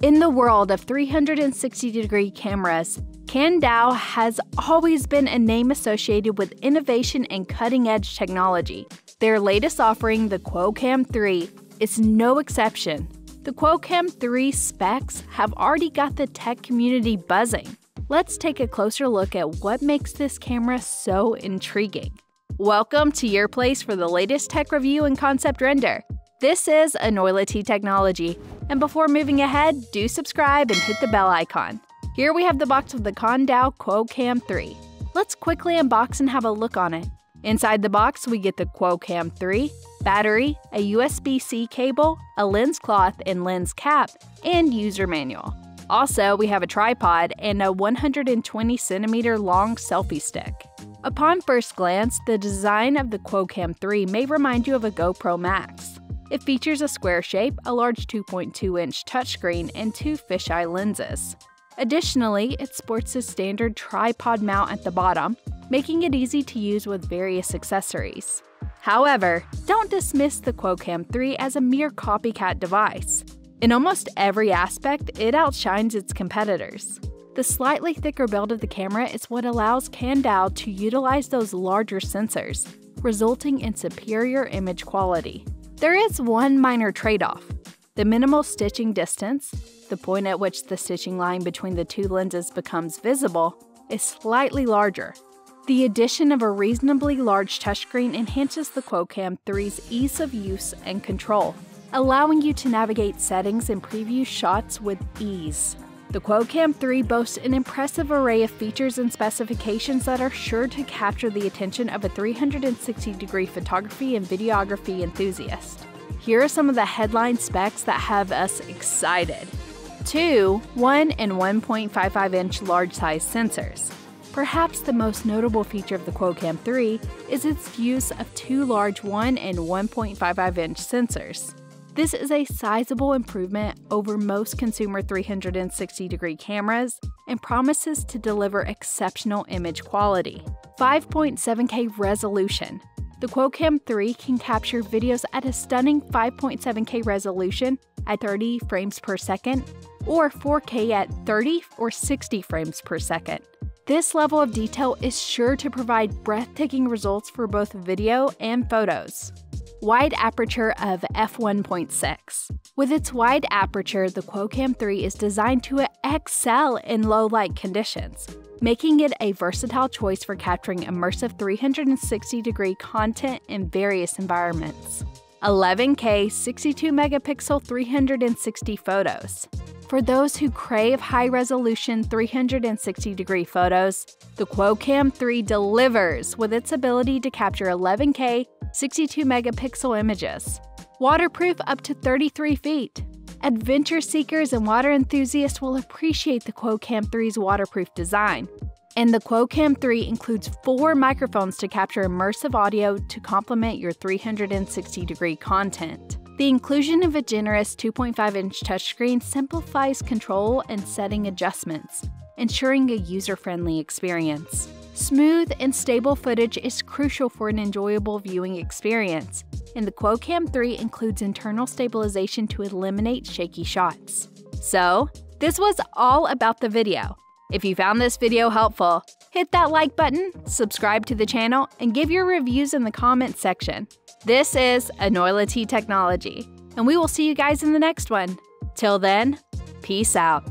In the world of 360-degree cameras, KanDao has always been a name associated with innovation and cutting-edge technology. Their latest offering, the QooCam 3, is no exception. The QooCam 3 specs have already got the tech community buzzing. Let's take a closer look at what makes this camera so intriguing. Welcome to your place for the latest tech review and concept render. This is Enoylity Technology, and before moving ahead, do subscribe and hit the bell icon. Here we have the box of the KanDao QooCam 3. Let's quickly unbox and have a look on it. Inside the box, we get the QooCam 3, battery, a USB-C cable, a lens cloth and lens cap, and user manual. Also, we have a tripod and a 120cm long selfie stick. Upon first glance, the design of the QooCam 3 may remind you of a GoPro Max. It features a square shape, a large 2.2-inch touchscreen, and two fisheye lenses. Additionally, it sports a standard tripod mount at the bottom, making it easy to use with various accessories. However, don't dismiss the QooCam 3 as a mere copycat device. In almost every aspect, it outshines its competitors. The slightly thicker build of the camera is what allows KanDao to utilize those larger sensors, resulting in superior image quality. There is one minor trade-off. The minimal stitching distance, the point at which the stitching line between the two lenses becomes visible, is slightly larger. The addition of a reasonably large touchscreen enhances the QooCam 3's ease of use and control, allowing you to navigate settings and preview shots with ease. The QooCam 3 boasts an impressive array of features and specifications that are sure to capture the attention of a 360-degree photography and videography enthusiast. Here are some of the headline specs that have us excited. 2 1 and 1.55-inch large-size sensors. Perhaps the most notable feature of the QooCam 3 is its use of two large 1 and 1.55-inch sensors. This is a sizable improvement over most consumer 360-degree cameras and promises to deliver exceptional image quality. 5.7K resolution. The QooCam 3 can capture videos at a stunning 5.7K resolution at 30 frames per second or 4K at 30 or 60 frames per second. This level of detail is sure to provide breathtaking results for both video and photos. Wide aperture of f1.6. With its wide aperture, the QooCam 3 is designed to excel in low-light conditions, making it a versatile choice for capturing immersive 360-degree content in various environments. 11K 62-megapixel 360 photos. For those who crave high-resolution 360-degree photos, the QooCam 3 delivers with its ability to capture 11K 62-megapixel images. Waterproof up to 33 feet. Adventure seekers and water enthusiasts will appreciate the QooCam 3's waterproof design. And the QooCam 3 includes 4 microphones to capture immersive audio to complement your 360-degree content. The inclusion of a generous 2.5-inch touchscreen simplifies control and setting adjustments, ensuring a user-friendly experience. Smooth and stable footage is crucial for an enjoyable viewing experience, and the QooCam 3 includes internal stabilization to eliminate shaky shots. So, this was all about the video. If you found this video helpful, hit that like button, subscribe to the channel, and give your reviews in the comments section. This is Enoylity Technology, and we will see you guys in the next one. Till then, peace out.